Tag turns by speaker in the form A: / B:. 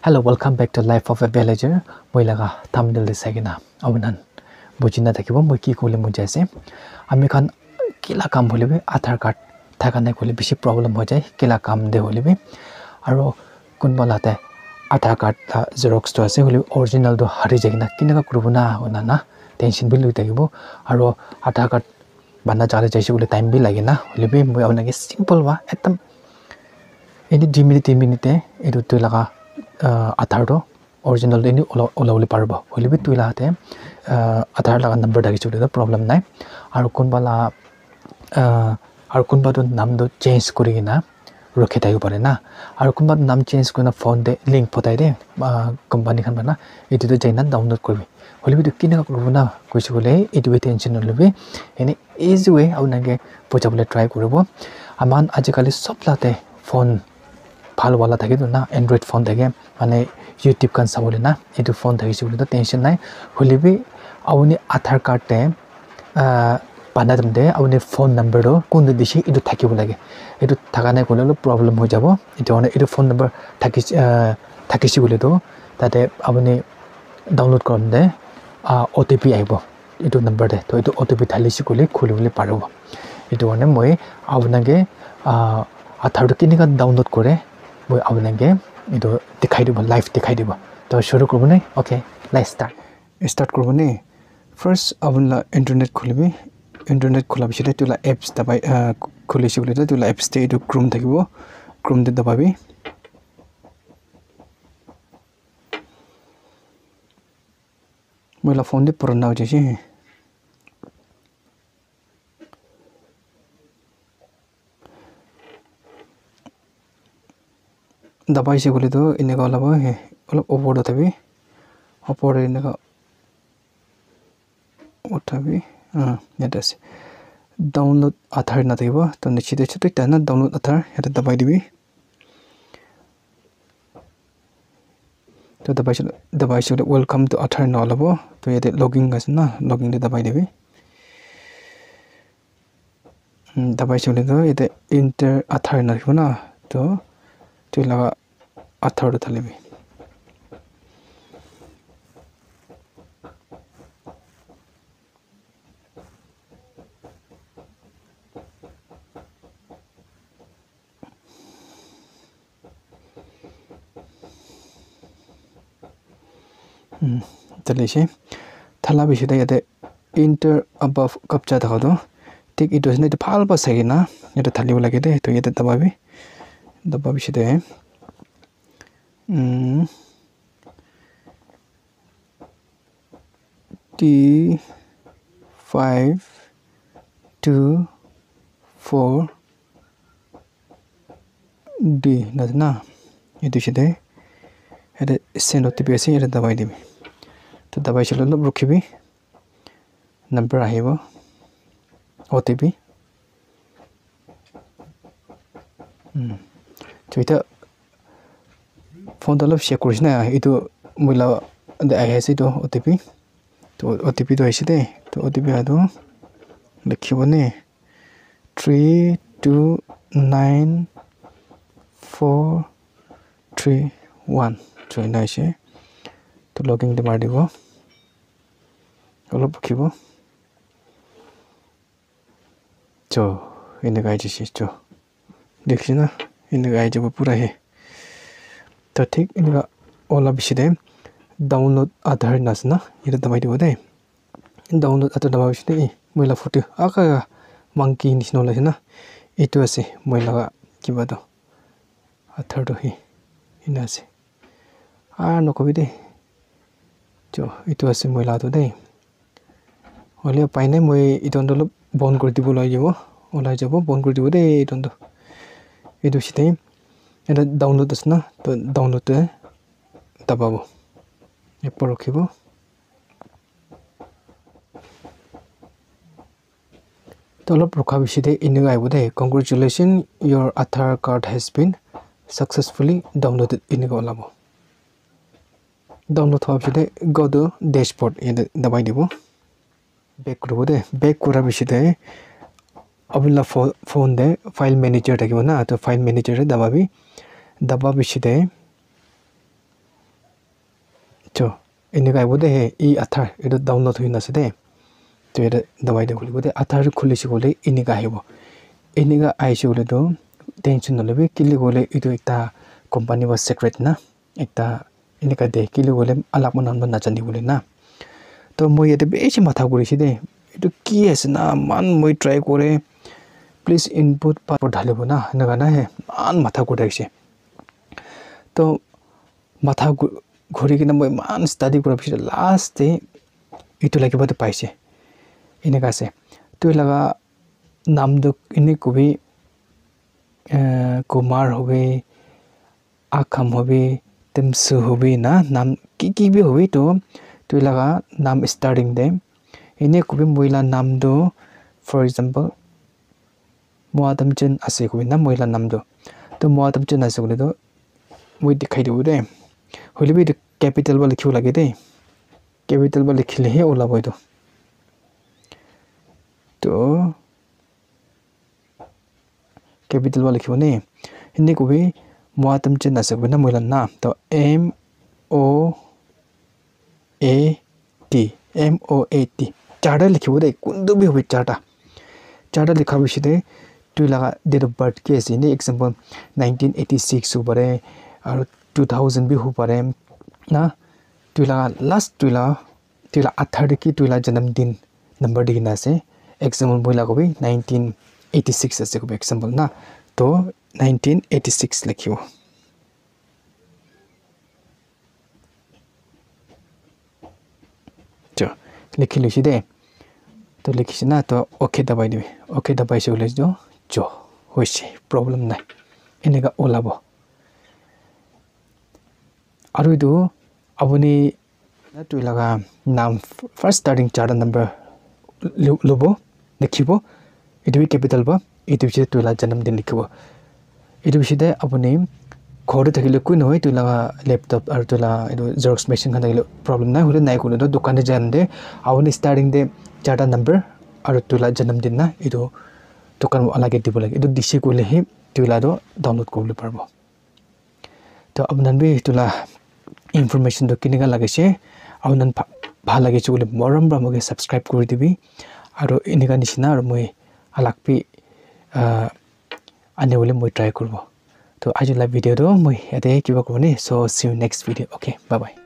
A: Hello, welcome back to Life of a Villager. Moi laga thumbnail desagina. Awanan bujina thakibo moi ki kole mo jaise. Ami khan kila kam holibe Aadhaar card thaka nai kole bishi problem ho jai. Kila kam de holibe. Aro kunba late Aadhaar card ta xerox to ase holi original do hari jagina kinaka kurubuna onana tension bi lui thakibo. Aro Aadhaar card bana jale jaise holi time bi lagina. Holibe moi awanage simple wa etam ini 2 minute 3 minute edu tu laga Aadhaar do original ini olawli parbo holibi tu ilate Aadhaar laga number dagi chule do problem nai aru kunba la aru kunba do nam do change kurigina rokhe taibo pare na aru kunba nam change kurina phone de link photai de company khan bana etu do jaina download korbi holibi do kina korbo na koisu bole etu tension holibi any easy way aunage pochabole try koribo aman ajikali sob late phone ভালো वाला থাকে তো না Android phone থাকে মানে YouTube কান সাবলে না এটো ফোন থাকে সেগুলো তো টেনশন নাই হলিবি আউনি আধার কার্ডে বানাদম দে আউনি ফোন নাম্বারও কোন দিশে এটো থাকিব লাগে এটো থাকা নাই কোলে প্রবলেম হৈ যাব এটো মানে এটো ফোন নাম্বার থাকিছি বলে তো তাতে আউনি ডাউনলোড করম দে ওটিপি আইব এটো নাম্বার দে তো এটো ওটিপি থালিছি কোলে খুলিবলে পারব এটো মানে মই আউনাগে আধার কিনিকা ডাউনলোড করে boy awnage edo dikhai dibo live dikhai dibo to shuru korbo ne okay let's start korbo ne first abunla internet kholibi internet khola bishite tula apps dabai kholishi bole tula apps te edo chrome thakibo chrome de dababi moila phone de purana ho jaise दबाई से बोले तो इन्हें का अलग है अलग ऊपर होता भी ऊपर इन्हें का उठा भी ये दस डाउनलोड आधार ना थे वो तो निश्चित है तो इतना डाउनलोड आधार ये तो दबाई दी भी तो दबाई से वेलकम टू आधार ना अलग वो तो ये तो लॉगिंग का ना लॉगिंग दे दबाई दी भी दबाई से बोले तो ये तो इंटर आधार ना थे ना तो तो लगा आधार उठा ले भी चले से थला भी सीधा ये इंटर अबव कब्जा था तो ठीक इधर से नहीं तो फाल पास है ना ये तो थाली वाला के दे तो ये तो दबा भी सीधे है T524 D ना ये तो सीधे ये सेंड ओटीपी ऐसे ये दबाई दे तो दबाई चलो लो रुकी भी नंबर आहे वो ओटीपी तो इतना फोन तो लब शेयर करिस ना इतो मुला दे आए से तो ओटीपी तो ऐसे दे तो ओटीपी आ तो लिखियो ने 329431 तो इना ऐसे तो लॉगिंग दे मार दिबो अलप लिखिबो तो इने गाइड से तो देखिए ना इन्हें गाइड जब पूरा है तो ठीक इनका ओला बिशे डाउनलोड आधार नसना ये दबाई दे बोले डाउनलोड आधार दबाई बिशे महिला फोटो आका मंकी निस्नो लगे ना इतो ऐसे महिला की बात हो आधार तो ही इन्हें से नो कभी दे जो इतो ऐसे महिला तो दे ओले पाइने मैं इतो अंदर लो बंद कर दी बोला ये वो ओला जब बंद कर दी बोले इतो अंदर itu sih tadi ada download asna to download tu tababo ये पर रखिबो तो अलग रखा विषय दे इन्हें आइबो दे congratulations your Aadhaar card has been successfully downloaded इन्हें को लाबो डाउनलोड हुआ विषय दे go to dashboard ये दबाई दिबो बैक करो दे बैक करा विषय दे अबला फोन दे फाइल मैनेजर तक ना तो फाइल मैनेजर दबा भी सीधे cho ini ga bode he I athar edo download hoina se de to eta dawai de khuli bode athar khuli si gole ini ga hebo ini ga ai si gole do tension no lebe kili gole itu ekta company was secret na ekta ini ka de kili gole alak manan ban na chani gole na to moi ete beshi matha guri si de itu ki ase na man moi try kore please input pa dhalibo na naga na he man matha guri se to matha ঘুরি কিনা মই মান study কৰাৰ পিছত last ইটো লাগিব তে পাইছে এনেকা আছে তুই লাগা নাম দুক ইনি কবি কুমাৰ হবে আখাম হবে তেমসু হবে না নাম কি বি হবে তো তুই লাগা নাম স্টার্টিং দে ইনি কবি মহিলা নাম দো ফর এক্সাম্পল মোয়াদমচন আছে কবি না মহিলা নাম দো তো মোয়াদমচন আছে বলে তো মই দেখাই দিব দে হইলে বি ক্যাপিটাল বা লিখিব লাগে দেই ক্যাপিটাল বা লিখিলেহে ওলাব এইটো তো ক্যাপিটাল বা লিখিব নে হিন্দি কবি মোয়াতম চেন আছে কবি না মহিলার নাম তো MOAT চারটা লিখিব দেই কোনটো বি হবে চারটা লিখা বিশিতে তুই লাগা ডেট অফ বার্থ কে আছে নে এক্সাম্পল 1986 উপরে আর 2000 भी हो पारे ना तुला लास्ट तुला 18 की तुला जन्मदिन नंबर दिना से एग्जाम्पल बोला को भी 1986 ऐसे को एग्जाम्पल ना तो 1986 लिखियो जो लिखि लिखि दे तो लिखिस ना तो ओके दबाई दिबे ओके दबाई से उले जो होइसे प्रॉब्लम নাই এনেকা ওলাব আৰু ইটো আপুনি তুই লাগা নাম ফার্স্ট স্টার্টিং চারটা নাম্বার লব লিখিব এটো ক্যাপিটাল বা এটো বিশে তুই লাগা জন্মদিন লিখিব এটো বিশে আপুনি ঘরে থাকিলে কই নহয় তুই লাগা ল্যাপটপ আর তুই লাগা এটো জেরক্স মেশিন খান থাকিলে প্রবলেম নাই হলে নাই কোনো দোকানে যান দে আপুনি স্টার্টিং দে চারটা নাম্বার আর তুই লাগা জন্মদিন না এটো দোকান আলাগে দিব লাগে এটো দিছে কইলে হে তুই লাগা ডাউনলোড করলে পারবো তো আপনার বি তুলা ইনফরমেশন তো কিনেগা লাগিছে আপনার ভাল লাগিছে বলে মরম মোকে সাবস্ক্রাইব করে দিবি আর এনেকা নিচিনা আর মই আলাকপি আনে বলে মই ট্রাই করব তো আজিলা ভিডিওটো মই এতে কিবা করবনি so see you next video okay bye by